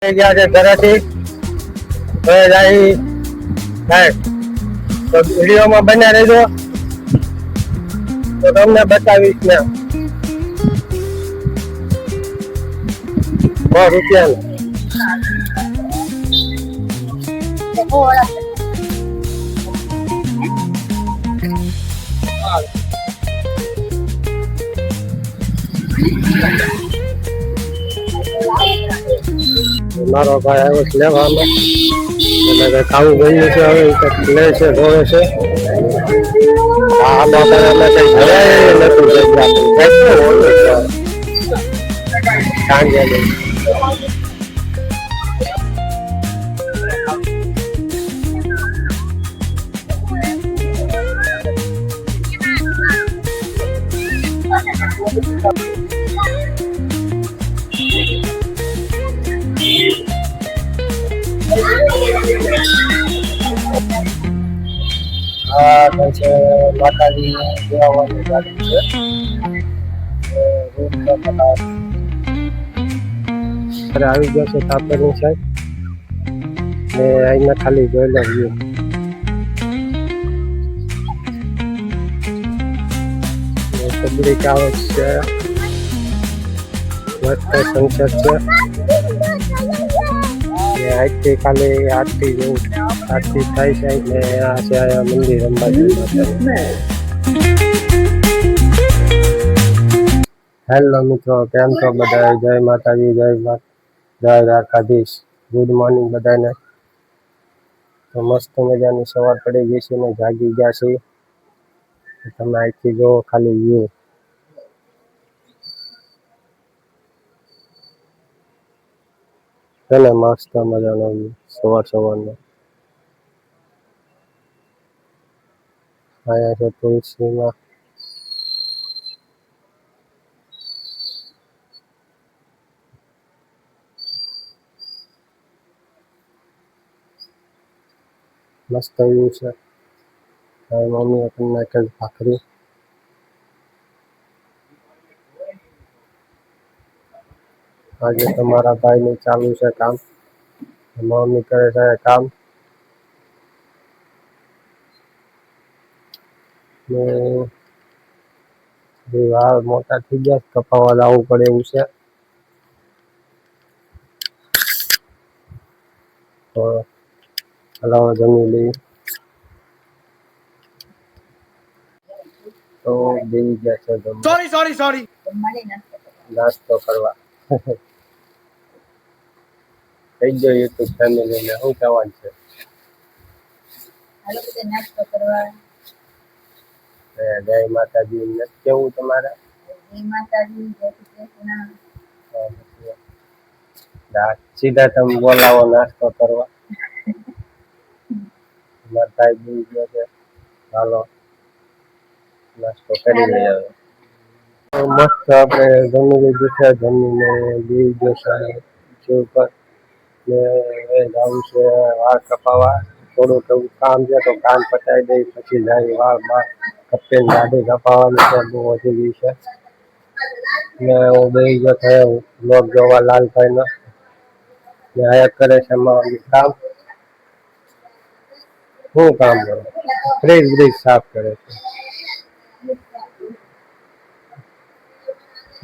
ગયા છે ઘરેથી જાય તો વિડીયોમાં બન્યા રહેજો તો તમને બતાવીશ ને 100 રૂપિયા મારો ભાઈ આવ્યો છે લેવામાં એટલે ખાવું ગયું છે હવે લે છે ધોવે છે આ બાબા અમે કઈ ભરાય નથી સાંજે માતાજી દેવાની ગાડી છે આવી ગયો છે તાપરની સાઈડ ને અહીંયા ખાલી જોઈ લો વ્યૂ પબ્લિક આવે છે મસ્ત સનસેટ છે આજથી ખાલી આરતી જેવું આરતી થાય છે એટલે આ છે મંદિર અંબાજી. હેલો મિત્રો, કેમ છો બધા? જય માતાજી, જય દ્વારકાધીશ. ગુડ મોર્નિંગ બધાને. તો મસ્ત મજાની સવાર પડી ગઈ છે ને જાગી ગયા છે. તમે અહીંથી જો ખાલી વ્યૂ એને મસ્ત મજાનો સવારનો આયા છે તુલસીમાં મસ્ત વ્યૂ છે. મમ્મીએ પણ નાખેલ ભાખરી. આજે તમારા ભાઈનું ચાલુ છે કામ, મમ્મી કરે છે કામ ને વાળ મોટા થઈ ગયા, કપાવા લાવવું પડે એવું છે. તો હલાવો જમી લઈ તો બેસી ગયા છે સોરી નાસ્તો કરવા. થઈ ગયો યુટ્યુબ ફેમિલી ને શું કહેવાનું છે? નાસ્તો કરવા. જય માતાજી નથી કેવું તમારે? જય માતાજી, જય શ્રી કૃષ્ણ. સીધા તમે બોલાવો નાસ્તો કરવા. મારા ભાઈ બી ગયો છે, ચાલો નાસ્તો કરી લઈએ. મસ્ત આપણે જમી લીધું છે, જમીને બી ગયો છે ઉપર ને જવું છે વાળ કપાવા. થોડુંક એવું કામ છે તો કામ પતાવી દઈ પછી જાય વાળ બાર કપીને દાઢી કપાવવાની છે, બહુ વધી ગઈ છે. ને હું બેસી ગયો થયો બ્લોગ જોવા લાલભાઈનો ને આયા કરે છે કામ. શું કામ કરે? ફ્રીજ સાફ કરે છે.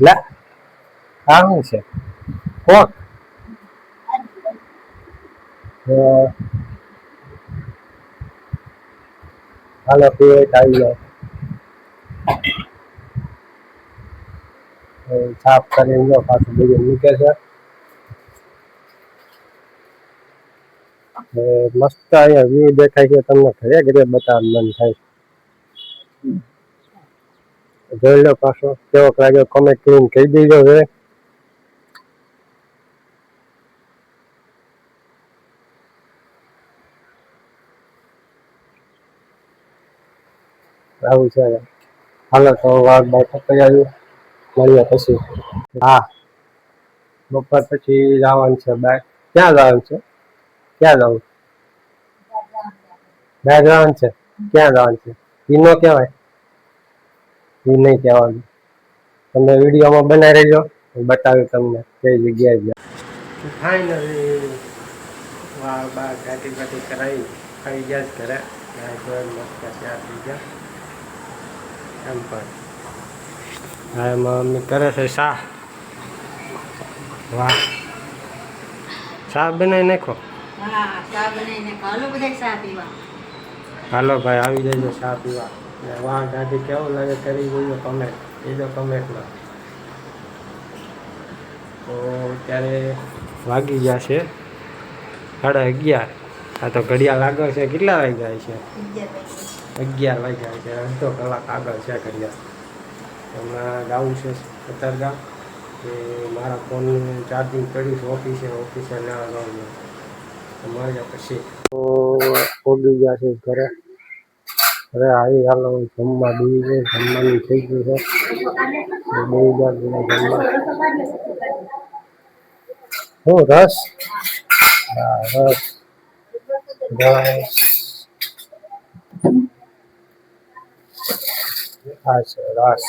લા આ શું છે? કોક હાલો પીવે આવી જાય સાફ કરીને જો પાછું બીજું મૂકે છે. મસ્ત અહીંયા વ્યૂ દેખાય છે તમને, ઘરે ઘરે બતાવવાનું મન થાય. જોઈ લો પાછો કેવો લાગ્યો, કોમેન્ટ કરીને કહી દેજો. હવે આવું છે. હાલો તો વાળ બાર કપાઈ આવ્યું, મળીએ પછી. હા બપોર પછી જવાનું છે બાય. ક્યાં જવાનું છે? ક્યાં જવું? બહાર જવાનું છે? ક્યાં જવાનું છે? એ નો કહેવાય, એ નહીં કહેવાનું. તમે વિડીયોમાં બનાવી રહેજો, બતાવ્યું તમને કઈ જગ્યાએ ગયા. ફાઇનલી વાળ બાર ગાડી બાટી કરાવી ખાઈ ગયા જ ઘરે મસ્ત ત્યાં થઈ ગયા એમ પણ હા મમ્મી કરે છે શાહ વાહ શાહ બનાવી નાખો હાલો ભાઈ આવી જજો શાહ પીવા વાહ ગાડી કેવું લાગે કરી જોઈએ કમેન્ટ કીધો કમેન્ટમાં તો અત્યારે વાગી ગયા છે 11:30 આ તો ઘડિયાળ આગળ છે કેટલા વાગ્યા છે 11 વાગ્યા છે અડધો કલાક આગળ છે ઘડિયાળ હમણાં જવું છે કતારગામ કે મારા ફોનનું ચાર્જિંગ કર્યું છે ઓફિસે લેવા જવાનું મળ્યા પછી તો પહોંચી ગયા છે ઘરે આવી હાલો જમવા બી છે જમવાનું થઈ ગયું છે બહુ જમવા હું રસ રસ રસ હા છે રસ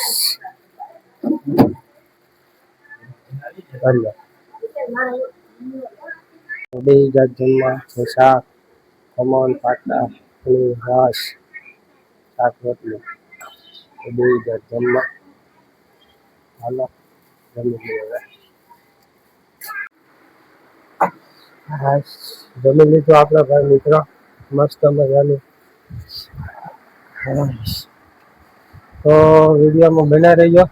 બે જાત જમવા શાક ખમણ પાટા રસ શાક રોટલી બે જાત જમવા હાલો જમી લઈએ હા જમી લીધું આપણા ભાઈ મિત્રો મસ્ત મજાનું તો વિડીયોમાં બના રહીજો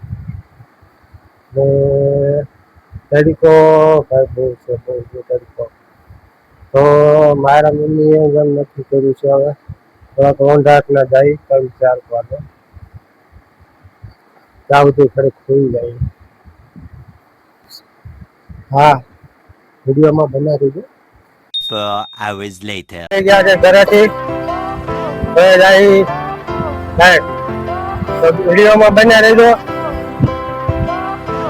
ને તડકો ભાઈ બહુ છે તડકો તો મારા મમ્મીએ એમ નક્કી કર્યું છે હવે થોડાક રોંઢાટના જાય 3-4 વાગે ત્યાં સુધી ખરેખ ખોઈ જાય હા વિડીયોમાં બના રહીજો 4 hours later. ગયા છે ઘરેથી જાય તો વિડીયોમાં બના રહીજો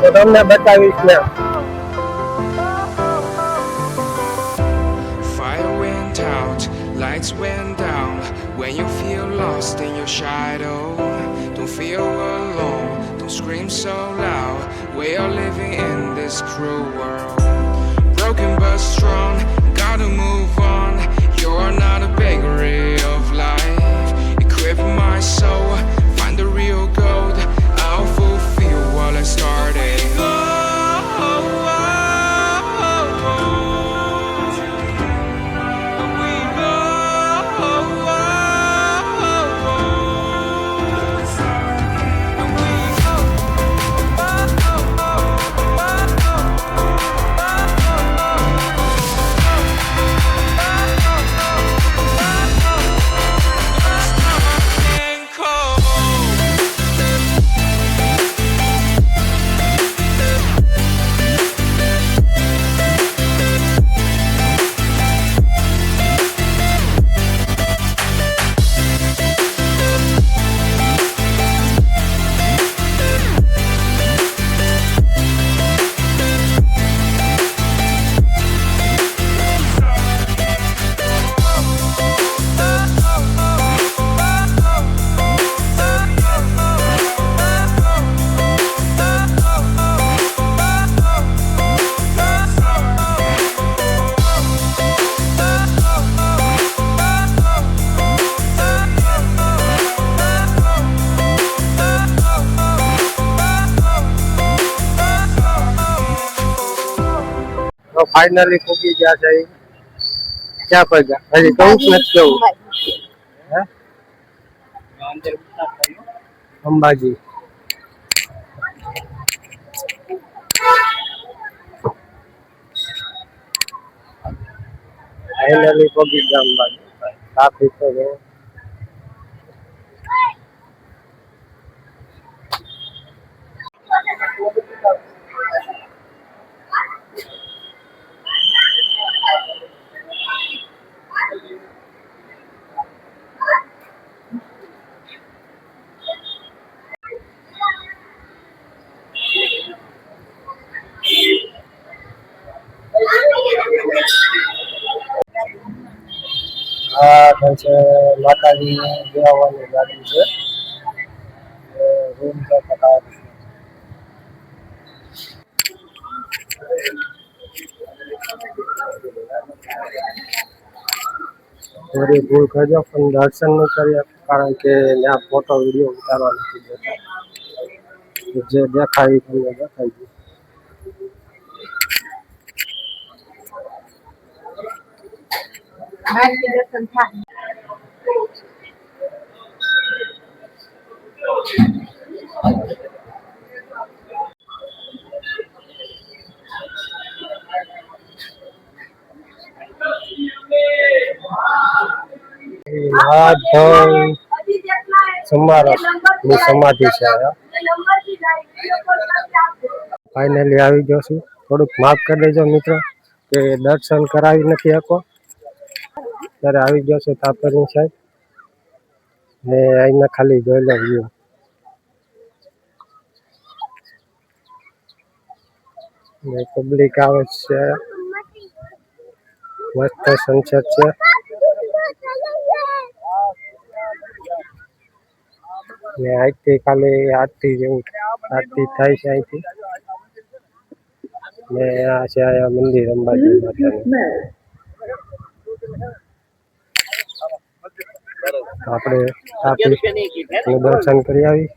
તો તમને બતાવીશ ને Fire went out, lights went down. When you feel lost in your shadow, don't feel alone, don't scream so loud. We are living in this cruel world. Broken but strong, gotta move on. You're not a bakery of life. Equip my soul, find the real gold. I'll fulfill what I started. તો finally પહોંચી ગયા છે ક્યાં પગ્યા હજી કહું જ નથી કેવું હે અંબાજી ફાઇનલી પહોંચી ગયા અંબાજી ટ્રાફિક તો જોવો આ છે માતાજી દેવાની ગાડી છે રૂમ છે થોડી ભૂલ કરજો પણ દર્શન નહીં કર્યા કારણ કે ત્યાં ફોટો વિડીયો ઉતારવા નથી દેતા. જે દેખાય એ તમને દેખાઈ ગયું. સમારોહની સમાધિ છે. ફાઇનલી આવી ગયો છું. થોડુંક માફ કરી દેજો મિત્રો કે દર્શન કરાવી નથી શકો. ત્યારે આવી ગયો છું તાપરની સાઈડ ને અહીંના ખાલી જોઈ લો વ્યૂ. ને પબ્લિક આવે છે. મસ્ત સનસેટ છે. ને અહીંથી ખાલી આરતી જેવું આરતી થાય છે અહીંથી. ને આ છે આ મંદિર અંબાજી માતાનું. આપણે તાપી દર્શન કરી આવી.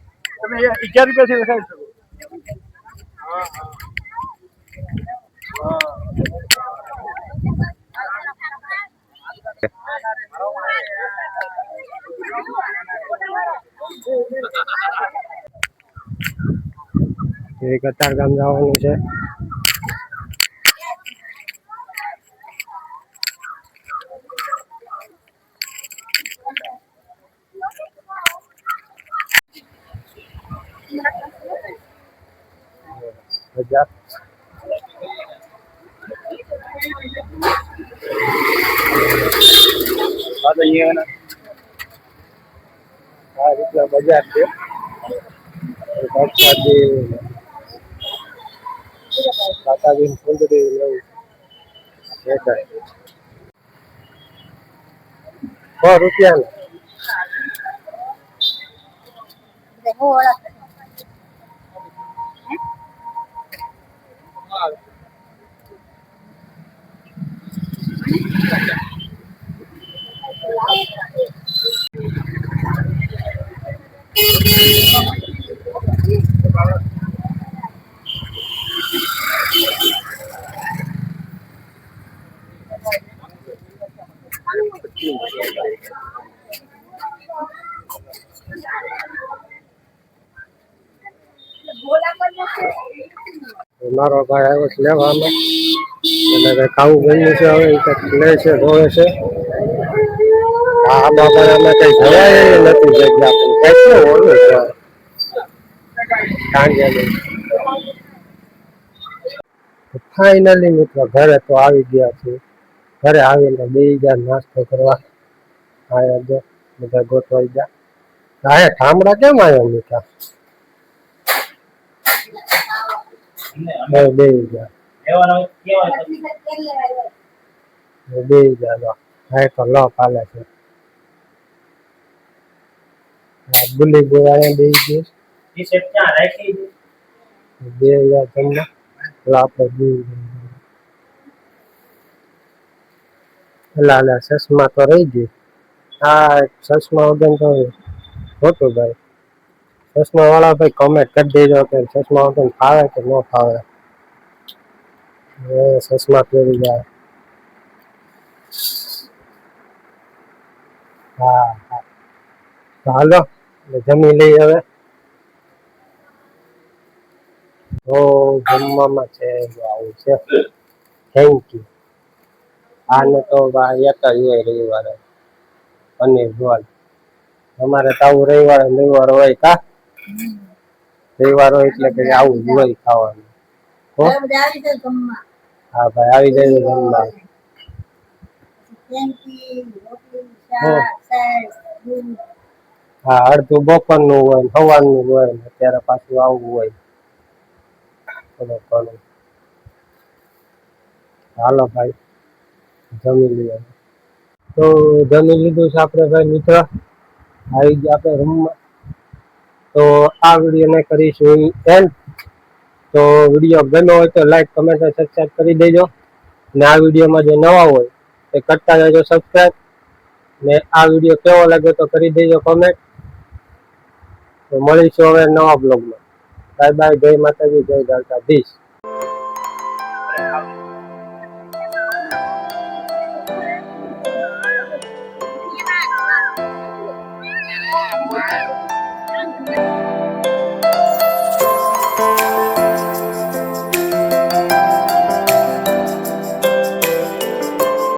કતારગામ જવાનું છે. બજાર આ રીતના બજાર છે. માતાજી સુંદરી એવું દેખાય. 100 રૂપિયા મારો ભાઈ આવ્યો છે લેવામાં. એટલે કંઈક ખાવું ગયું છે. હવે એ કંઈક લે છે જોવે છે. આ બાબા અમે કઈ જવાય નથી જગ્યા પણ કેટલું ઓલું છે કાંડિયાનું. ફાઇનલી મિત્રો ઘરે તો આવી ગયા છે. ઘરે આવીને 2000 નાસ્તો કરવા આયા જો બધા ગોઠવાઈ ગયા. હા ઠામડા કેમ આવ્યા મીઠા? 2000 હા તો લો પાલે છે. બુલી બોયા 2000 તમને આપણે લાલા ચશ્મા તો રહી ગઈ. હા ચશ્મા વગર તો ખોટું ભાઈ. ચશ્મા વાળા ભાઈ કમેન્ટ કરી દેજો કે ચશ્મા વગર ફાવે કે ન ફાવે. ચશ્મા પહેરી જાય. હા હા હાલો જમી લઈ હવે. તો જમવામાં છે આવું છે. Thank you. આને તો ભાઈ એક જ હોય રવિવારે પનીર રોલ. અમારે તો આવું રવિવારે હોય કા રવિવાર હોય એટલે કે આવું જ હોય ખાવાનું. હા ભાઈ આવી જાય જમવા. હા અડધું બપોરનું હોય સવારનું હોય અત્યારે પાછું આવવું હોય. હાલો ભાઈ જમી લઈએ. તો જમી લીધું છે આપણે ભાઈ મિત્ર. આવી ગયા આપણે રૂમમાં. તો આ વિડીયોને કરીશું એન્ડ. તો વિડીયો ગમ્યો હોય તો લાઈક કમેન્ટ અને સબસ્ક્રાઇબ કરી દેજો. અને આ વિડીયોમાં જે નવા હોય તે કરતા રહેજો સબસ્ક્રાઇબ. ને આ વિડીયો કેવો લાગ્યો તો કરી દેજો કોમેન્ટ. તો મળીશું હવે નવા બ્લોગમાં. બાય બાય, જય માતાજી, જય દ્વારકાધીશ.